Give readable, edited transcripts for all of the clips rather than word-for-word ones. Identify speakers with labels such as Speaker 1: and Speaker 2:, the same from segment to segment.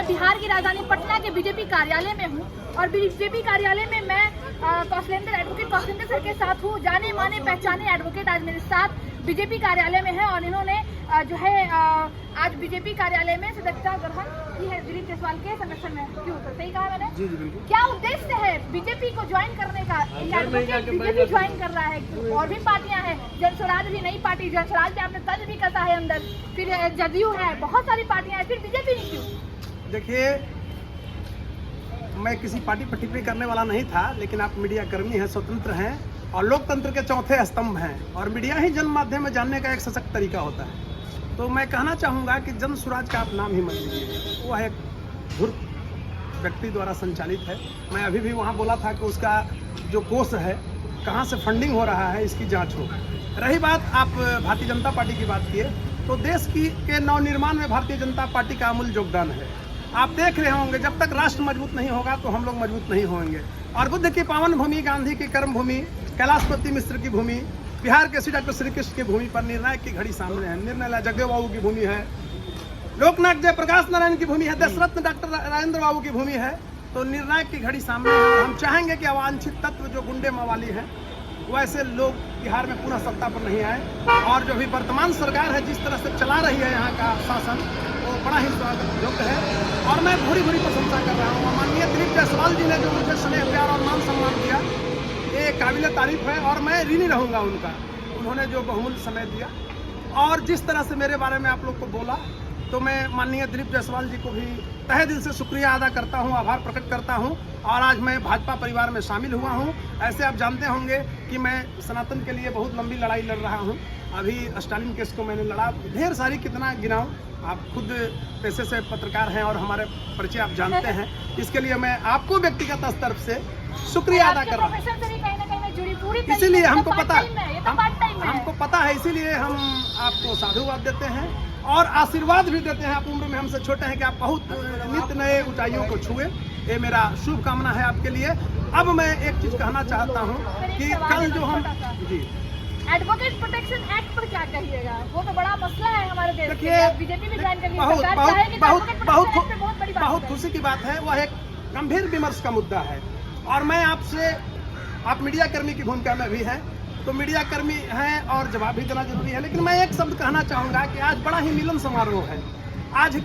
Speaker 1: बिहार की राजधानी पटना के बीजेपी कार्यालय में हूँ और बीजेपी कार्यालय में मैं एडवोकेट कौशलेंद्र सर के साथ हूँ। जाने माने पहचाने एडवोकेट आज मेरे साथ बीजेपी कार्यालय में है और इन्होंने जो है आज बीजेपी कार्यालय में सदस्यता ग्रहण की है दिलीप जायसवाल के समर्थन में। क्यों सर, सही कहा मैंने?
Speaker 2: जी बिल्कुल।
Speaker 1: क्या उद्देश्य है बीजेपी को ज्वाइन करने का? बीजेपी ज्वाइन कर रहा है, और भी पार्टियां हैं, जनस्वराज भी नई पार्टी, जनस्वराज पे आपने तंज भी कसा है अंदर, फिर जदयू है, बहुत सारी पार्टियां हैं, फिर बीजेपी नहीं क्यों?
Speaker 2: देखिए, मैं किसी पार्टी पर टिप्पणी करने वाला नहीं था, लेकिन आप मीडिया कर्मी हैं, स्वतंत्र हैं और लोकतंत्र के चौथे स्तंभ हैं और मीडिया ही जन माध्यम में जानने का एक सशक्त तरीका होता है। तो मैं कहना चाहूँगा कि जन स्वराज का आप नाम ही मत लीजिए, वह एक धूर्त व्यक्ति द्वारा संचालित है। मैं अभी भी वहाँ बोला था कि उसका जो कोष है, कहाँ से फंडिंग हो रहा है, इसकी जाँच हो। रही बात, आप भारतीय जनता पार्टी की बात किए, तो देश के नवनिर्माण में भारतीय जनता पार्टी का अमूल्य योगदान है। आप देख रहे होंगे, जब तक राष्ट्र मजबूत नहीं होगा तो हम लोग मजबूत नहीं होंगे। और बुद्ध की पावन भूमि, गांधी की कर्म भूमि, कैलाशपति मिश्र की भूमि, बिहार के डॉक्टर श्री कृष्ण की भूमि पर निर्णायक की घड़ी सामने है। निर्णय जगदेव बाबू की भूमि है, लोकनायक जयप्रकाश नारायण की भूमि है, दशरत्न डॉक्टर राजेंद्र बाबू की भूमि है। तो निर्णायक की घड़ी सामने है। हम चाहेंगे कि अवांछित तत्व जो गुंडे मवाली हैं, वैसे लोग बिहार में पुनः सत्ता पर नहीं आए। और जो भी वर्तमान सरकार है, जिस तरह से चला रही है यहाँ का शासन, वो बड़ा ही स्वागत योग्य है और मैं भूरी भूरी प्रशंसा कर रहा हूँ। माननीय दिलीप जायसवाल जी ने जो मुझे स्नेह, प्यार और मान सम्मान दिया, ये काबिल तारीफ है और मैं ऋणी रहूँगा उनका। उन्होंने जो बहुमूल्य समय दिया और जिस तरह से मेरे बारे में आप लोग को बोला, तो मैं माननीय दिलीप जायसवाल जी को भी तहे दिल से शुक्रिया अदा करता हूं, आभार प्रकट करता हूं। और आज मैं भाजपा परिवार में शामिल हुआ हूं। ऐसे आप जानते होंगे कि मैं सनातन के लिए बहुत लंबी लड़ाई लड़ रहा हूं। अभी स्टालिन केस को मैंने लड़ा, ढेर सारी, कितना गिनाऊं। आप खुद पेशे से पत्रकार हैं और हमारे परिचय आप जानते हैं। इसके लिए मैं आपको व्यक्तिगत स्तर से शुक्रिया अदा कर रहा हूँ। इसीलिए हमको पता है, इसीलिए हम आपको साधुवाद देते हैं और आशीर्वाद भी देते हैं। आप उम्र में हमसे छोटे हैं कि आप बहुत नित्य नए ऊंचाइयों को छुए, ये मेरा शुभ कामना है आपके लिए। अब मैं एक चीज कहना चाहता हूँ कि कल जो हम
Speaker 1: एडवोकेट प्रोटेक्शन एक्ट पर क्या कहिएगा? वो तो बड़ा मसला है हमारे देश में।
Speaker 2: देखिए,
Speaker 1: बीजेपी भी ज्वाइन कर ली,
Speaker 2: बहुत खुशी की बात है। वह एक गंभीर विमर्श का मुद्दा है और मैं आपसे, आप मीडिया कर्मी की भूमिका में भी हैं, तो मीडिया कर्मी हैं और जवाब भी देना जरूरी है। लेकिन मैं एक शब्द कहना चाहूँगा कि आज बड़ा ही मिलन समारोह है। आज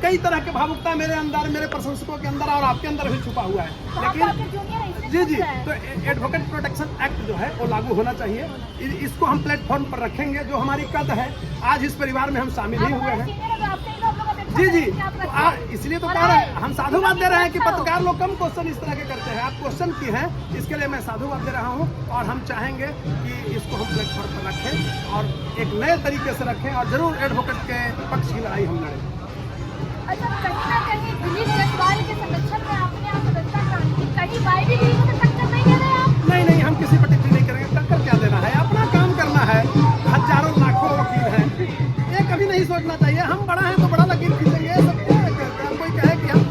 Speaker 2: कई तरह के भावुकता मेरे अंदर, मेरे प्रशंसकों के अंदर और आपके अंदर भी छुपा हुआ है। लेकिन जी, तो एडवोकेट प्रोटेक्शन एक्ट जो है वो लागू होना चाहिए। इसको हम प्लेटफॉर्म पर रखेंगे, जो हमारी कद है। आज इस परिवार में हम शामिल ही हुए हैं। जी, तो इसलिए तो कह रहे हैं, हम साधुवाद दे रहे हैं कि पत्रकार लोग कम क्वेश्चन इस तरह के करते हैं। आप क्वेश्चन की हैं, इसके लिए मैं साधुवाद दे रहा हूं और हम चाहेंगे कि इसको हम प्लेटफॉर्म पर रखें और एक नए तरीके से रखें और जरूर एडवोकेट के पक्ष की लड़ाई हम लड़ें।
Speaker 1: अच्छा, कहीं ना कहीं दिलीप जायसवाल के संरक्षण में आपने आप सदस्यता ग्रहण की, कहीं बाई भी को टक्कर नहीं दे रहे आप?
Speaker 2: नहीं, हम किसी पर टिप्पणी नहीं करेंगे। टक्कर क्या देना है, अपना काम करना है। हजारों लाखों वकील हैं, ये कभी नहीं सोचना चाहिए हम बड़ा हैं तो बड़ा लकीर खींचेंगे। कोई कहे कि हम